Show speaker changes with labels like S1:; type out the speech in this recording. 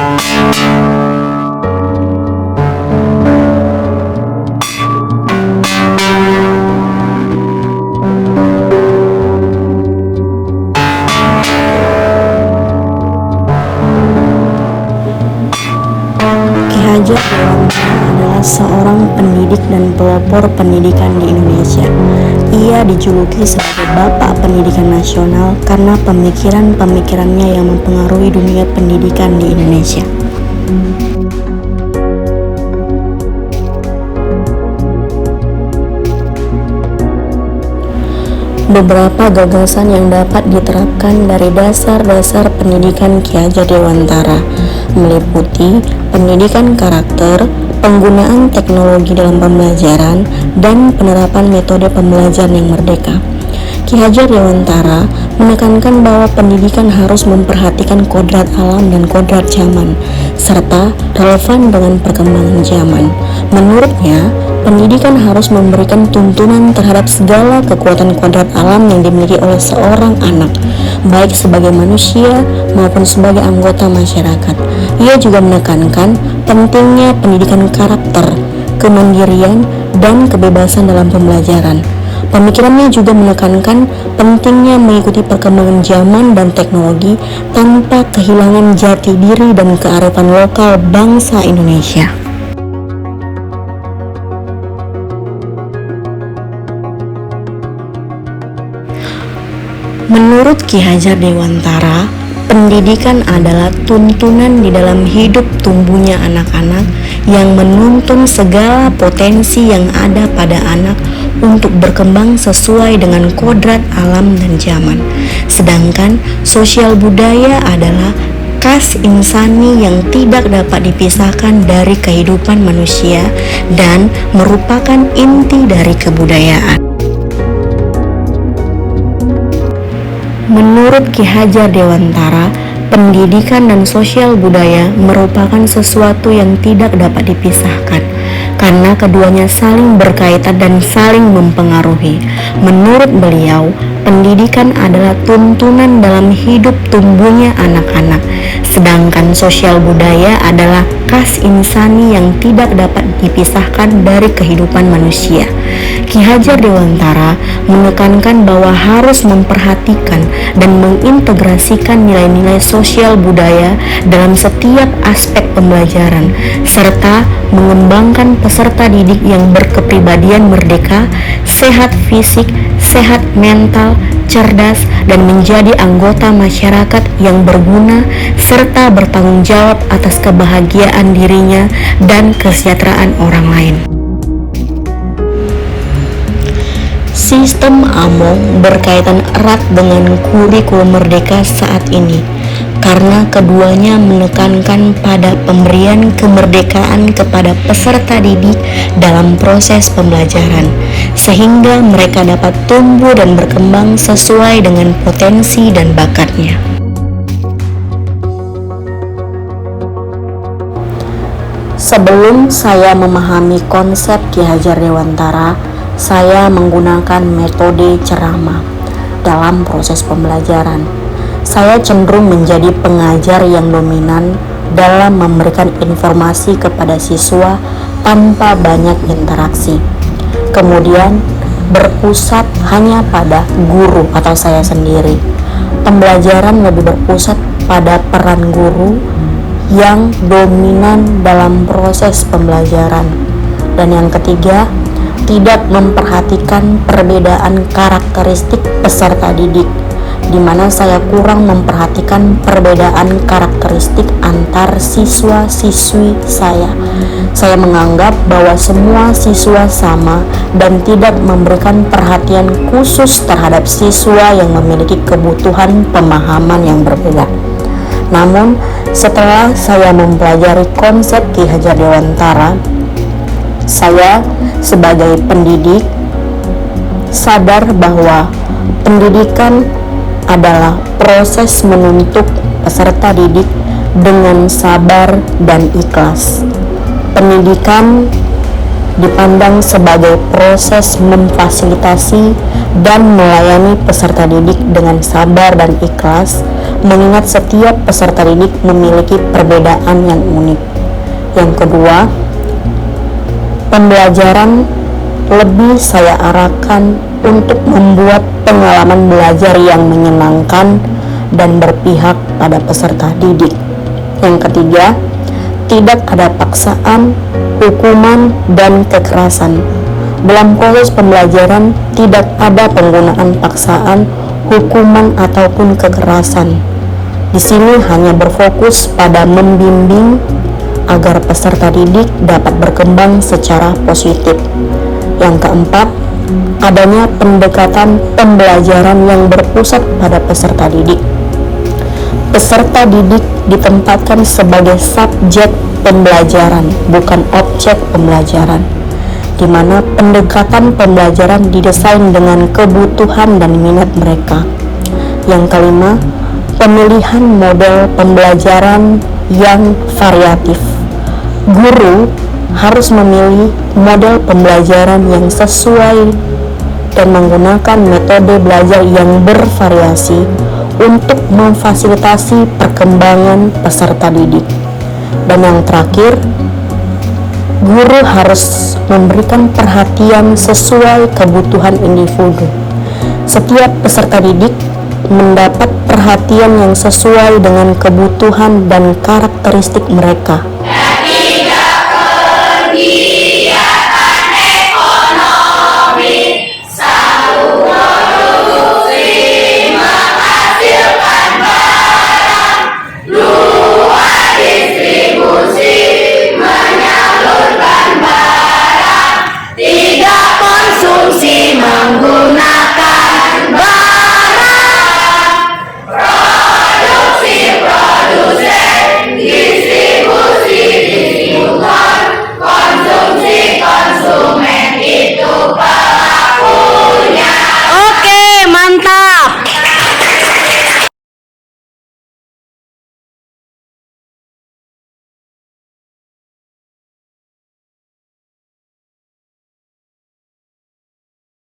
S1: Ki Hajar Dewantara adalah seorang pendidik dan pelopor pendidikan di Indonesia. Ia dijuluki sebagai Bapak Pendidikan Nasional karena pemikiran-pemikirannya yang mempengaruhi dunia pendidikan di Indonesia. Beberapa gagasan yang dapat diterapkan dari dasar-dasar pendidikan Ki Hajar Dewantara meliputi pendidikan karakter, penggunaan teknologi dalam pembelajaran, dan penerapan metode pembelajaran yang merdeka. Ki Hajar Dewantara menekankan bahwa pendidikan harus memperhatikan kodrat alam dan kodrat zaman, serta relevan dengan perkembangan zaman. Menurutnya, pendidikan harus memberikan tuntunan terhadap segala kekuatan kodrat alam yang dimiliki oleh seorang anak, baik sebagai manusia maupun sebagai anggota masyarakat. Ia juga menekankan pentingnya pendidikan karakter, kemandirian, dan kebebasan dalam pembelajaran. Pemikirannya juga menekankan pentingnya mengikuti perkembangan zaman dan teknologi tanpa kehilangan jati diri dan kearifan lokal bangsa Indonesia. Menurut Ki Hajar Dewantara, pendidikan adalah tuntunan di dalam hidup tumbuhnya anak-anak yang menuntun segala potensi yang ada pada anak untuk berkembang sesuai dengan kodrat alam dan zaman. Sedangkan sosial budaya adalah khas insani yang tidak dapat dipisahkan dari kehidupan manusia dan merupakan inti dari kebudayaan. Menurut Ki Hajar Dewantara, pendidikan dan sosial budaya merupakan sesuatu yang tidak dapat dipisahkan karena keduanya saling berkaitan dan saling mempengaruhi. Menurut beliau, pendidikan adalah tuntunan dalam hidup tumbuhnya anak-anak, sedangkan sosial budaya adalah khas insani yang tidak dapat dipisahkan dari kehidupan manusia. Ki Hajar Dewantara menekankan bahwa harus memperhatikan dan mengintegrasikan nilai-nilai sosial budaya dalam setiap aspek pembelajaran, serta mengembangkan peserta didik yang berkepribadian merdeka, sehat fisik, sehat mental, cerdas, dan menjadi anggota masyarakat yang berguna serta bertanggung jawab atas kebahagiaan dirinya dan kesejahteraan orang lain. Sistem AMO berkaitan erat dengan kurikulum merdeka saat ini karena keduanya menekankan pada pemberian kemerdekaan kepada peserta didik dalam proses pembelajaran sehingga mereka dapat tumbuh dan berkembang sesuai dengan potensi dan bakatnya. Sebelum saya memahami konsep Ki Hajar Dewantara, saya menggunakan metode ceramah dalam proses pembelajaran. Saya cenderung menjadi pengajar yang dominan dalam memberikan informasi kepada siswa tanpa banyak interaksi. Kemudian berpusat hanya pada guru atau saya sendiri. Pembelajaran lebih berpusat pada peran guru yang dominan dalam proses pembelajaran. Dan yang ketiga, tidak memperhatikan perbedaan karakteristik peserta didik, di mana saya kurang memperhatikan perbedaan karakteristik antar siswa-siswi saya. Saya menganggap bahwa semua siswa sama dan tidak memberikan perhatian khusus terhadap siswa yang memiliki kebutuhan pemahaman yang berbeda. Namun, setelah saya mempelajari konsep Ki Hajar Dewantara, saya sebagai pendidik sadar bahwa pendidikan adalah proses menuntut peserta didik dengan sabar dan ikhlas. Pendidikan dipandang sebagai proses memfasilitasi dan melayani peserta didik dengan sabar dan ikhlas, mengingat setiap peserta didik memiliki perbedaan yang unik. Yang kedua, pembelajaran lebih saya arahkan untuk membuat pengalaman belajar yang menyenangkan dan berpihak pada peserta didik. Yang ketiga, tidak ada paksaan, hukuman, dan kekerasan. Dalam proses pembelajaran tidak ada penggunaan paksaan, hukuman, ataupun kekerasan. Di sini hanya berfokus pada membimbing agar peserta didik dapat berkembang secara positif. Yang keempat, adanya pendekatan pembelajaran yang berpusat pada peserta didik. Peserta didik ditempatkan sebagai subjek pembelajaran, bukan objek pembelajaran, di mana pendekatan pembelajaran didesain dengan kebutuhan dan minat mereka. Yang kelima, pemilihan model pembelajaran yang variatif. Guru harus memilih model pembelajaran yang sesuai dan menggunakan metode belajar yang bervariasi untuk memfasilitasi perkembangan peserta didik. Dan yang terakhir, guru harus memberikan perhatian sesuai kebutuhan individu. Setiap peserta didik mendapat perhatian yang sesuai dengan kebutuhan dan karakteristik mereka.